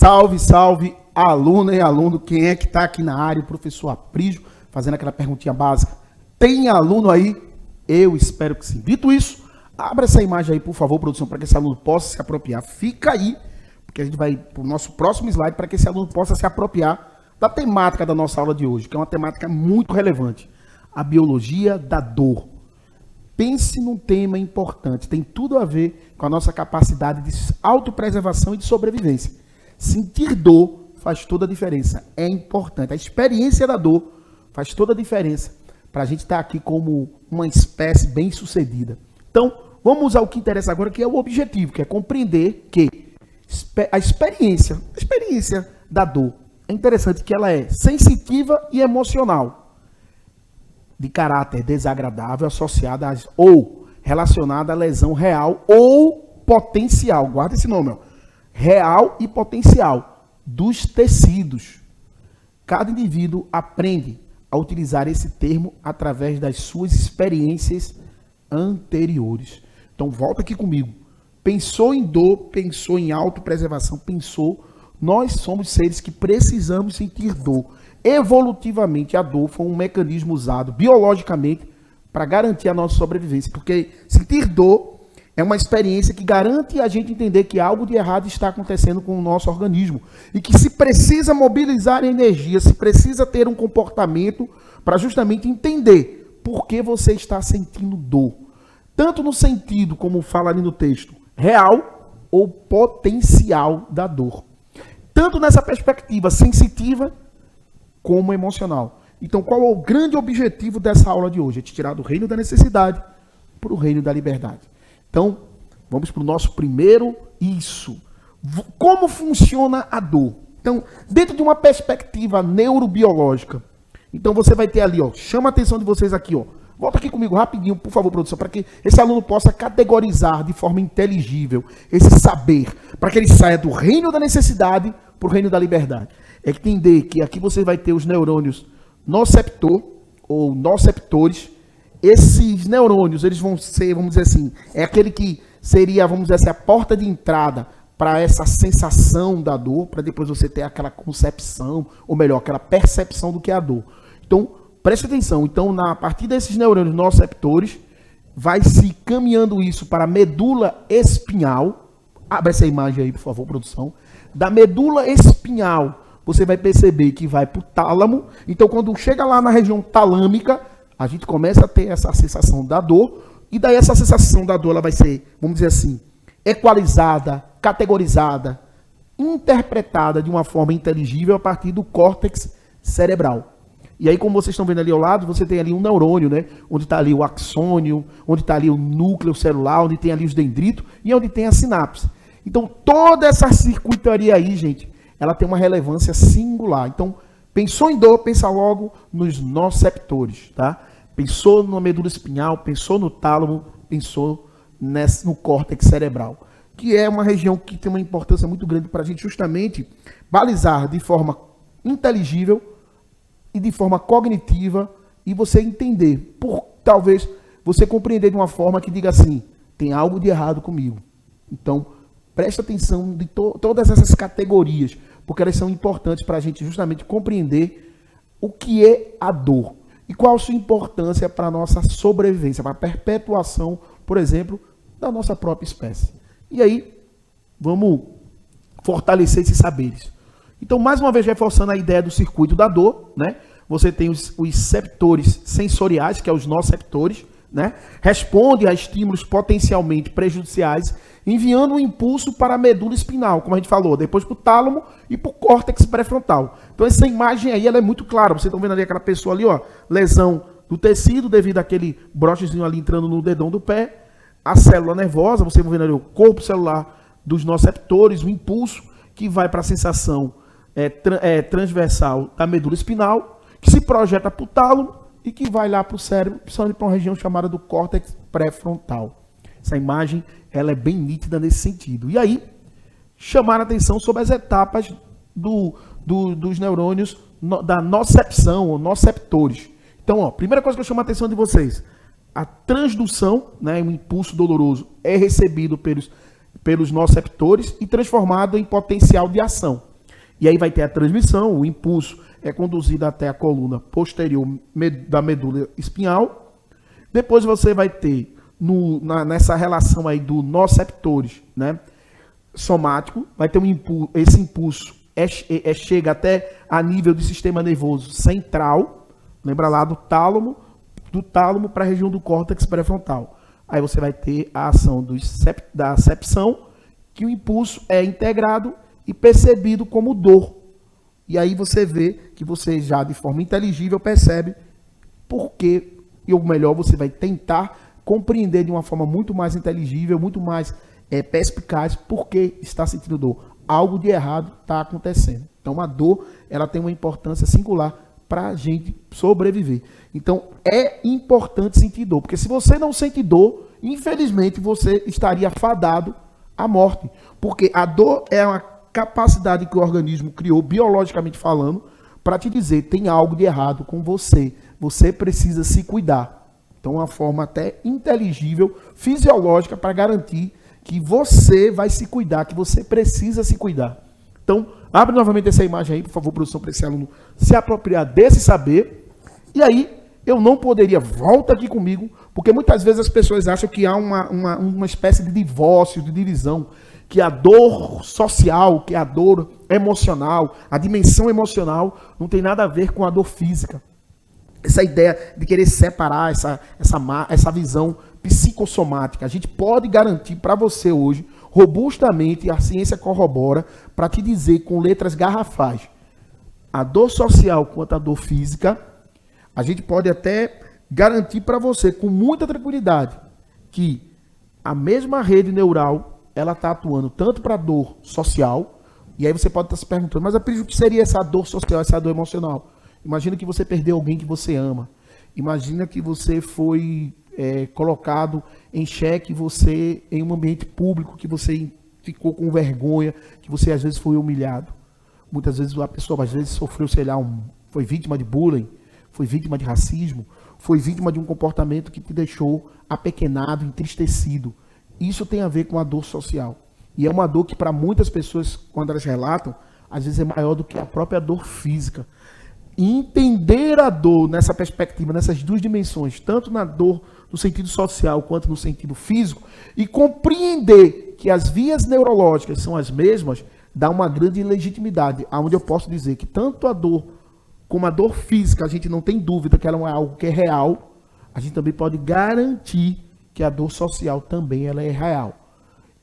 Salve, salve, aluna e aluno. Quem é que está aqui na área? O professor Aprígio, fazendo aquela perguntinha básica. Tem aluno aí? Eu espero que sim. Dito isso, abra essa imagem aí, por favor, produção, para que esse aluno possa se apropriar. Fica aí, porque a gente vai para o nosso próximo slide para que esse aluno possa se apropriar da temática da nossa aula de hoje, que é uma temática muito relevante. A biologia da dor. Pense num tema importante, tem tudo a ver com a nossa capacidade de autopreservação e de sobrevivência. Sentir dor faz toda a diferença, é importante. A experiência da dor faz toda a diferença para a gente estar aqui como uma espécie bem sucedida. Então, vamos ao que interessa agora, que é o objetivo, que é compreender que a experiência da dor, é interessante que ela é sensitiva e emocional, de caráter desagradável, associada ou relacionada à lesão real ou potencial. Guarda esse nome, ó. Real e potencial dos tecidos. Cada indivíduo aprende a utilizar esse termo através das suas experiências anteriores. Então, volta aqui comigo. Pensou em dor, pensou em autopreservação, pensou. Nós somos seres que precisamos sentir dor. Evolutivamente, a dor foi um mecanismo usado biologicamente para garantir a nossa sobrevivência. Porque sentir dor é uma experiência que garante a gente entender que algo de errado está acontecendo com o nosso organismo. E que se precisa mobilizar energia, se precisa ter um comportamento para justamente entender por que você está sentindo dor. Tanto no sentido, como fala ali no texto, real ou potencial da dor. Tanto nessa perspectiva sensitiva como emocional. Então, qual é o grande objetivo dessa aula de hoje? É te tirar do reino da necessidade para o reino da liberdade. Então, vamos para o nosso primeiro isso. Como funciona a dor? Então, dentro de uma perspectiva neurobiológica, então você vai ter ali, ó, chama a atenção de vocês aqui, ó. Volta aqui comigo rapidinho, por favor, produção, para que esse aluno possa categorizar de forma inteligível esse saber, para que ele saia do reino da necessidade para o reino da liberdade. É entender que aqui você vai ter os neurônios noceptor ou noceptores. Esses neurônios, eles vão ser, vamos dizer assim, é aquele que seria, vamos dizer assim, a porta de entrada para essa sensação da dor, para depois você ter aquela concepção, ou melhor, aquela percepção do que é a dor. Então, preste atenção. Então, a partir desses neurônios noceptores, vai se caminhando isso para a medula espinhal. Abre essa imagem aí, por favor, produção. Da medula espinhal, você vai perceber que vai para o tálamo. Então, quando chega lá na região talâmica, a gente começa a ter essa sensação da dor. E daí essa sensação da dor ela vai ser, vamos dizer assim, equalizada, categorizada, interpretada de uma forma inteligível a partir do córtex cerebral. E aí, como vocês estão vendo ali ao lado, você tem ali um neurônio, né? Onde está ali o axônio, onde está ali o núcleo celular, onde tem ali os dendritos e onde tem a sinapse. Então, toda essa circuitaria aí, gente, ela tem uma relevância singular. Então, pensou em dor, pensa logo nos noceptores, tá? Pensou na medula espinhal, pensou no tálamo, pensou no córtex cerebral, que é uma região que tem uma importância muito grande para a gente justamente balizar de forma inteligível e de forma cognitiva e você entender, por talvez você compreender de uma forma que diga assim, tem algo de errado comigo. Então, preste atenção de todas essas categorias, porque elas são importantes para a gente justamente compreender o que é a dor e qual a sua importância para a nossa sobrevivência, para a perpetuação, por exemplo, da nossa própria espécie. E aí, vamos fortalecer esses saberes. Então, mais uma vez, reforçando a ideia do circuito da dor, né? Você tem os receptores sensoriais, que é os noceptores, né? Responde a estímulos potencialmente prejudiciais, enviando um impulso para a medula espinal, como a gente falou, depois para o tálamo e para o córtex pré-frontal. Então essa imagem aí ela é muito clara. Vocês estão vendo ali aquela pessoa ali, ó, lesão do tecido devido àquele brochezinho ali entrando no dedão do pé, a célula nervosa, vocês estão vendo ali o corpo celular dos noceptores, o impulso que vai para a sensação transversal da medula espinal, que se projeta para o tálamo e que vai lá para o cérebro, principalmente para uma região chamada do córtex pré-frontal. Essa imagem ela é bem nítida nesse sentido. E aí, chamar a atenção sobre as etapas dos neurônios da nocepção, ou noceptores. Então, ó, primeira coisa que eu chamo a atenção de vocês, a transdução, né, um impulso doloroso, é recebido pelos noceptores e transformado em potencial de ação. E aí vai ter a transmissão, o impulso é conduzido até a coluna posterior da medula espinhal. Depois você vai ter nessa relação aí do nociceptores, né, somático, vai ter esse impulso chega até a nível do sistema nervoso central, lembra lá do tálamo para a região do córtex pré-frontal. Aí você vai ter a ação da acepção, que o impulso é integrado e percebido como dor. E aí você vê que você já de forma inteligível percebe por quê, ou melhor, você vai tentar compreender de uma forma muito mais inteligível, muito mais perspicaz, por que está sentindo dor. Algo de errado está acontecendo. Então a dor, ela tem uma importância singular para a gente sobreviver. Então é importante sentir dor, porque se você não sente dor, infelizmente você estaria fadado à morte. Porque a dor é uma capacidade que o organismo criou, biologicamente falando, para te dizer, tem algo de errado com você. Você precisa se cuidar. Então, uma forma até inteligível, fisiológica, para garantir que você vai se cuidar, que você precisa se cuidar. Então, abre novamente essa imagem aí, por favor, produção, para esse aluno se apropriar desse saber. E aí, eu não poderia, volta aqui comigo, porque muitas vezes as pessoas acham que há uma espécie de divórcio, de divisão, que a dor social, que a dor emocional, a dimensão emocional, não tem nada a ver com a dor física. Essa ideia de querer separar essa visão psicossomática. A gente pode garantir para você hoje, robustamente, a ciência corrobora, para te dizer com letras garrafais, a dor social quanto a dor física, a gente pode até garantir para você com muita tranquilidade que a mesma rede neural ela está atuando tanto para a dor social, e aí você pode estar se perguntando, mas o que seria essa dor social, essa dor emocional? Imagina que você perdeu alguém que você ama. Imagina que você foi colocado em xeque, você em um ambiente público, que você ficou com vergonha, que você às vezes foi humilhado. Muitas vezes a pessoa às vezes sofreu, sei lá, foi vítima de bullying, foi vítima de racismo, foi vítima de um comportamento que te deixou apequenado, entristecido. Isso tem a ver com a dor social. E é uma dor que para muitas pessoas, quando elas relatam, às vezes é maior do que a própria dor física. E entender a dor nessa perspectiva, nessas duas dimensões, tanto na dor no sentido social quanto no sentido físico, e compreender que as vias neurológicas são as mesmas, dá uma grande legitimidade, onde eu posso dizer que tanto a dor como a dor física, a gente não tem dúvida que ela é algo que é real, a gente também pode garantir que a dor social também ela é real.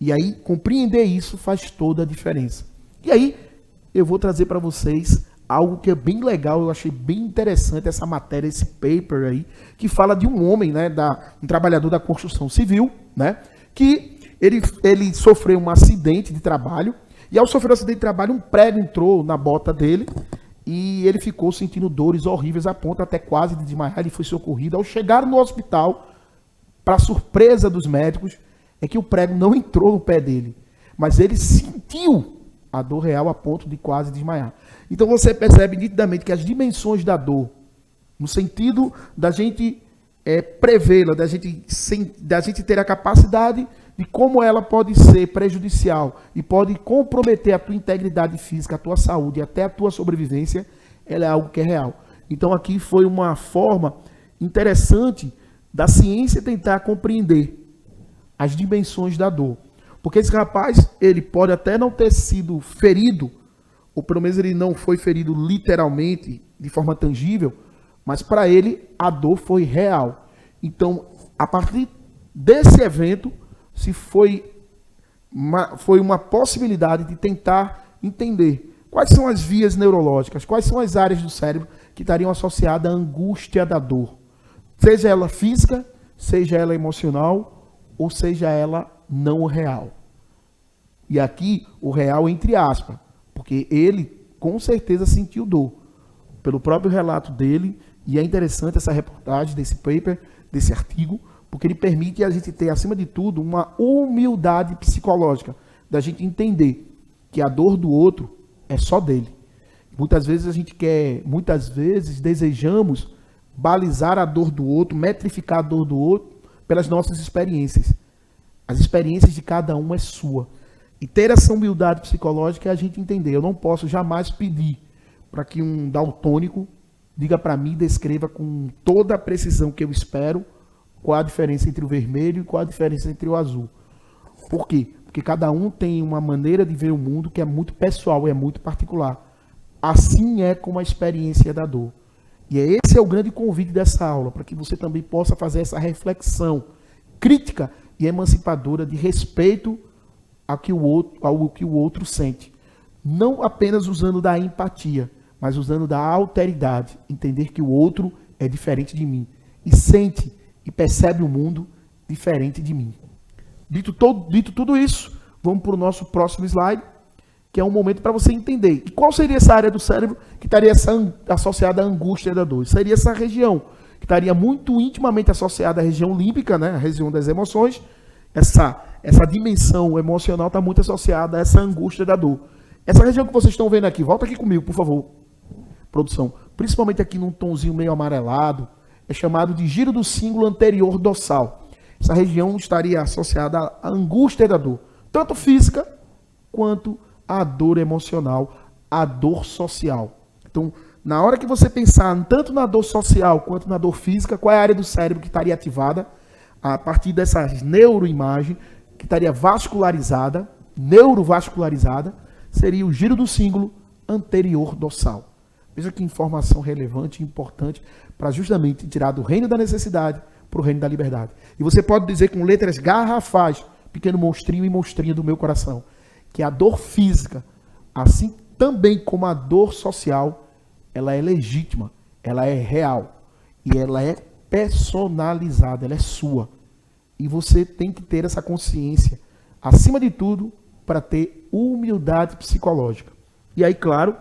E aí, compreender isso faz toda a diferença. E aí, eu vou trazer para vocês algo que é bem legal, eu achei bem interessante essa matéria, esse paper aí, que fala de um homem, né, um trabalhador da construção civil, né, que ele sofreu um acidente de trabalho, e ao sofrer um acidente de trabalho, um prego entrou na bota dele, e ele ficou sentindo dores horríveis, a ponto até quase de desmaiar. Ele foi socorrido. Ao chegar no hospital, para surpresa dos médicos, é que o prego não entrou no pé dele, mas ele sentiu a dor real a ponto de quase desmaiar. Então você percebe nitidamente que as dimensões da dor, no sentido da gente prevê-la, da gente ter a capacidade de como ela pode ser prejudicial e pode comprometer a tua integridade física, a tua saúde, até a tua sobrevivência, ela é algo que é real. Então aqui foi uma forma interessante da ciência tentar compreender as dimensões da dor. Porque esse rapaz, ele pode até não ter sido ferido, ou pelo menos ele não foi ferido literalmente, de forma tangível, mas para ele a dor foi real. Então, a partir desse evento, foi uma possibilidade de tentar entender quais são as vias neurológicas, quais são as áreas do cérebro que estariam associadas à angústia da dor. Seja ela física, seja ela emocional, ou seja ela não real. E aqui, o real entre aspas, porque ele com certeza sentiu dor, pelo próprio relato dele, e é interessante essa reportagem desse paper, desse artigo, porque ele permite a gente ter, acima de tudo, uma humildade psicológica, da gente entender que a dor do outro é só dele. Muitas vezes desejamos balizar a dor do outro, metrificar a dor do outro pelas nossas experiências. As experiências de cada um é sua. E ter essa humildade psicológica é a gente entender. Eu não posso jamais pedir para que um daltônico diga para mim, descreva com toda a precisão que eu espero qual a diferença entre o vermelho e qual a diferença entre o azul. Por quê? Porque cada um tem uma maneira de ver o mundo que é muito pessoal e é muito particular. Assim é como a experiência da dor. E esse é o grande convite dessa aula, para que você também possa fazer essa reflexão crítica e emancipadora de respeito ao que o outro sente. Não apenas usando da empatia, mas usando da alteridade. Entender que o outro é diferente de mim. E sente e percebe o mundo diferente de mim. Dito tudo isso, vamos para o nosso próximo slide, que é um momento para você entender. E qual seria essa área do cérebro que estaria associada à angústia da dor? Seria essa região, que estaria muito intimamente associada à região límbica, né? A região das emoções. Essa dimensão emocional está muito associada a essa angústia da dor. Essa região que vocês estão vendo aqui, volta aqui comigo, por favor, produção. Principalmente aqui num tonzinho meio amarelado, é chamado de giro do cíngulo anterior dorsal. Essa região estaria associada à angústia da dor, tanto física quanto à dor emocional, à dor social. Então, na hora que você pensar tanto na dor social quanto na dor física, qual é a área do cérebro que estaria ativada? A partir dessas neuroimagens, que estaria vascularizada, neurovascularizada, seria o giro do cíngulo anterior dorsal. Veja que informação relevante e importante para justamente tirar do reino da necessidade para o reino da liberdade. E você pode dizer com letras garrafais, pequeno monstrinho e monstrinha do meu coração, que a dor física, assim também como a dor social, ela é legítima, ela é real e ela é personalizada, ela é sua. E você tem que ter essa consciência, acima de tudo, para ter humildade psicológica. E aí, claro,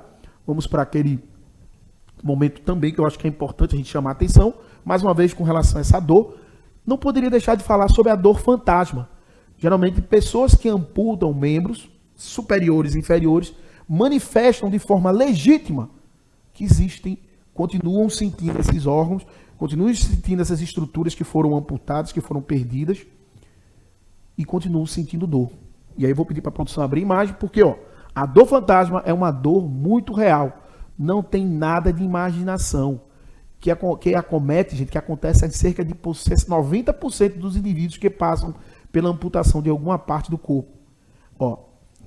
vamos para aquele momento também que eu acho que é importante a gente chamar a atenção, mais uma vez com relação a essa dor, não poderia deixar de falar sobre a dor fantasma. Geralmente, pessoas que amputam membros superiores e inferiores manifestam de forma legítima que existem, continuam sentindo esses órgãos, continuam sentindo essas estruturas que foram amputadas, que foram perdidas, e continuam sentindo dor. E aí eu vou pedir para a produção abrir a imagem, porque a dor fantasma é uma dor muito real. Não tem nada de imaginação. Que acomete, gente, que acontece em cerca de 90% dos indivíduos que passam pela amputação de alguma parte do corpo.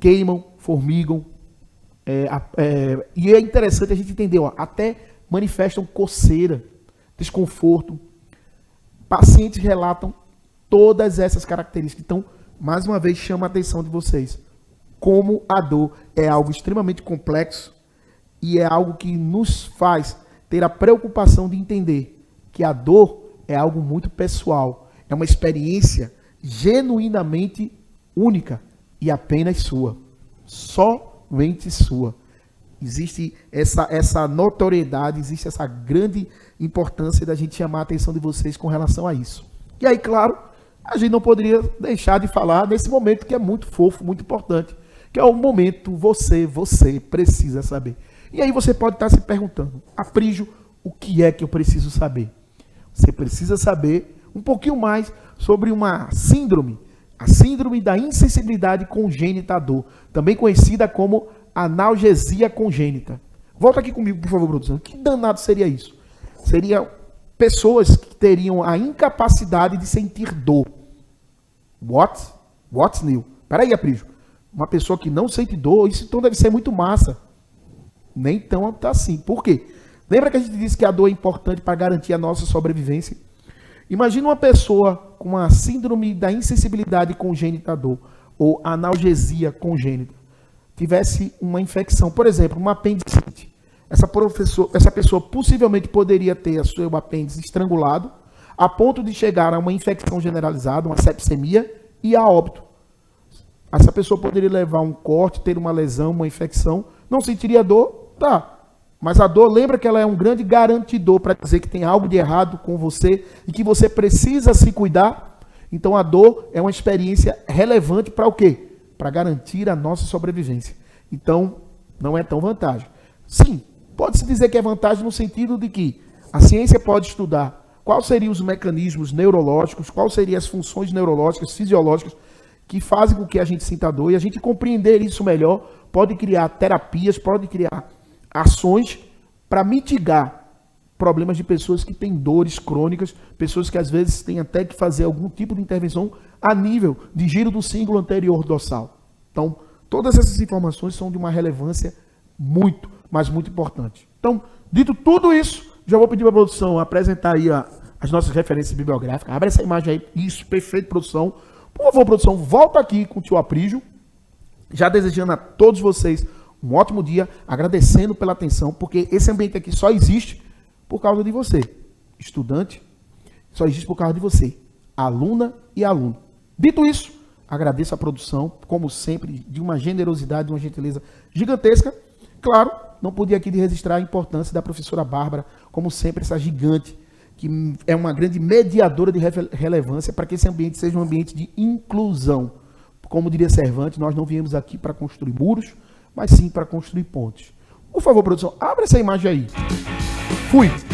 Queimam, formigam. E é interessante a gente entender, até manifestam coceira, desconforto. Pacientes relatam todas essas características. Então, mais uma vez, chama a atenção de vocês. Como a dor é algo extremamente complexo e é algo que nos faz ter a preocupação de entender que a dor é algo muito pessoal. É uma experiência genuinamente única e apenas sua. Somente sua. Existe essa notoriedade, existe essa grande importância da gente chamar a atenção de vocês com relação a isso. E aí, claro, a gente não poderia deixar de falar nesse momento que é muito fofo, muito importante, que é o momento você precisa saber. E aí você pode estar se perguntando, Aprígio, o que é que eu preciso saber? Você precisa saber um pouquinho mais sobre uma síndrome, a síndrome da insensibilidade congênita à dor, também conhecida como analgesia congênita. Volta aqui comigo, por favor, produção. Que danado seria isso? Seria pessoas que teriam a incapacidade de sentir dor. What's new? Peraí, Aprígio. Uma pessoa que não sente dor, isso então deve ser muito massa. Nem tão assim. Por quê? Lembra que a gente disse que a dor é importante para garantir a nossa sobrevivência? Imagina uma pessoa com a síndrome da insensibilidade congênita à dor, ou analgesia congênita, tivesse uma infecção, por exemplo, uma apendicite. Essa pessoa possivelmente poderia ter o seu apêndice estrangulado, a ponto de chegar a uma infecção generalizada, uma sepsemia e a óbito. Essa pessoa poderia levar um corte, ter uma lesão, uma infecção, não sentiria dor? Tá. Mas a dor, lembra que ela é um grande garantidor para dizer que tem algo de errado com você e que você precisa se cuidar? Então a dor é uma experiência relevante para o quê? Para garantir a nossa sobrevivência. Então, não é tão vantagem. Sim, pode-se dizer que é vantagem no sentido de que a ciência pode estudar quais seriam os mecanismos neurológicos, quais seriam as funções neurológicas, fisiológicas que fazem com que a gente sinta dor e a gente compreender isso melhor, pode criar terapias, pode criar ações para mitigar problemas de pessoas que têm dores crônicas, pessoas que às vezes têm até que fazer algum tipo de intervenção a nível de giro do símbolo anterior dorsal. Então, todas essas informações são de uma relevância muito, mas muito importante. Então, dito tudo isso, já vou pedir para a produção apresentar aí as nossas referências bibliográficas. Abre essa imagem aí. Isso, perfeito, produção. Por favor, produção, volta aqui com o tio Aprígio. Já desejando a todos vocês um ótimo dia, agradecendo pela atenção, porque esse ambiente aqui só existe por causa de você. Estudante, só existe por causa de você. Aluna e aluno. Dito isso, agradeço a produção, como sempre, de uma generosidade, de uma gentileza gigantesca. Claro, não podia aqui de registrar a importância da professora Bárbara, como sempre, essa gigante, que é uma grande mediadora de relevância para que esse ambiente seja um ambiente de inclusão. Como diria Cervantes, nós não viemos aqui para construir muros, mas sim para construir pontes. Por favor, produção, abra essa imagem aí. Fui!